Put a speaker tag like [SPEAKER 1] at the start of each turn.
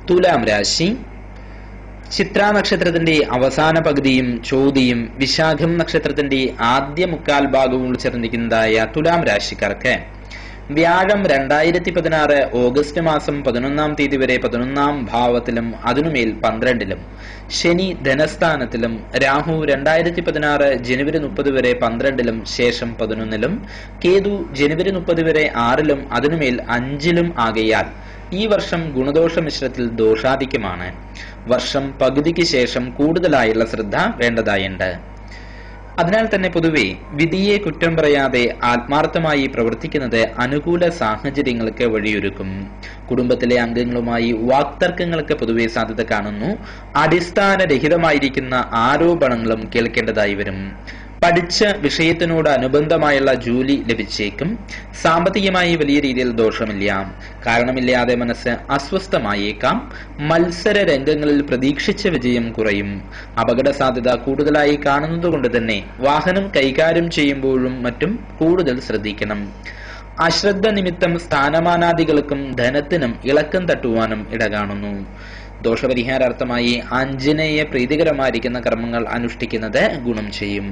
[SPEAKER 1] തുലാം രാശി. ചിത്രാ നക്ഷത്രത്തിന്റെ അവസാന പകുതിയും ചോതിയും വിശാഖം നക്ഷത്രത്തിന്റെ ആദ്യ മുക്കാൽ ഭാഗവും ഉൾച്ചേർന്നിരിക്കുന്നതായ തുലാം രാശിക്കാർക്ക് വ്യാഴം 2016 ഓഗസ്റ്റ് മാസം 11-ാം തീയതി വരെ 11-ാം ഭാവത്തിലും അതിനുമേൽ 12-ലും, ശനി ധനസ്ഥാനത്തിലും, രാഹു 2016 ജനുവരി 30 വരെ 12-ലും ശേഷം 11-ലും, കേതു ജനുവരി 30 വരെ 6-ലും അതിനുമേൽ 5-ലും ആകയാൽ ഈ വർഷം ഗുണദോഷ മിശ്രത്തിൽ ദോഷാധിക്യമാണ്. വർഷം പകുതിക്ക് ശേഷം കൂടുതലായുള്ള ശ്രദ്ധ വേണ്ടതായുണ്ട്. അതിനാൽ തന്നെ പൊതുവെ വിധിയെ കുറ്റം പറയാതെ ആത്മാർത്ഥമായി പ്രവർത്തിക്കുന്നത് അനുകൂല സാഹചര്യങ്ങൾക്ക് വഴിയൊരുക്കും. കുടുംബത്തിലെ അംഗങ്ങളുമായി വാക്തർക്കങ്ങൾക്ക് പൊതുവെ സാധ്യത കാണുന്നു. അടിസ്ഥാനരഹിതമായിരിക്കുന്ന ആരോപണങ്ങളും കേൾക്കേണ്ടതായി വരും. പഠിച്ച വിഷയത്തിനോട് അനുബന്ധമായുള്ള ജോലി ലഭിച്ചേക്കും. സാമ്പത്തികമായി വലിയ രീതിയിൽ ദോഷമില്ല. കാരണമില്ലാതെ മനസ്സ് അസ്വസ്ഥമായേക്കാം. മത്സര രംഗങ്ങളിൽ പ്രതീക്ഷിച്ച വിജയം കുറയും. അപകട സാധ്യത കൂടുതലായി കാണുന്നതുകൊണ്ട് തന്നെ വാഹനം കൈകാര്യം ചെയ്യുമ്പോഴും മറ്റും കൂടുതൽ ശ്രദ്ധിക്കണം. അശ്രദ്ധ നിമിത്തം സ്ഥാനമാനാദികൾക്കും ധനത്തിനും ഇളക്കം തട്ടുവാനും ഇടകാണുന്നു. ദോഷപരിഹാരാർത്ഥമായി ആഞ്ജനേയ പ്രീതികരമായിരിക്കുന്ന കർമ്മങ്ങൾ അനുഷ്ഠിക്കുന്നത് ഗുണം ചെയ്യും.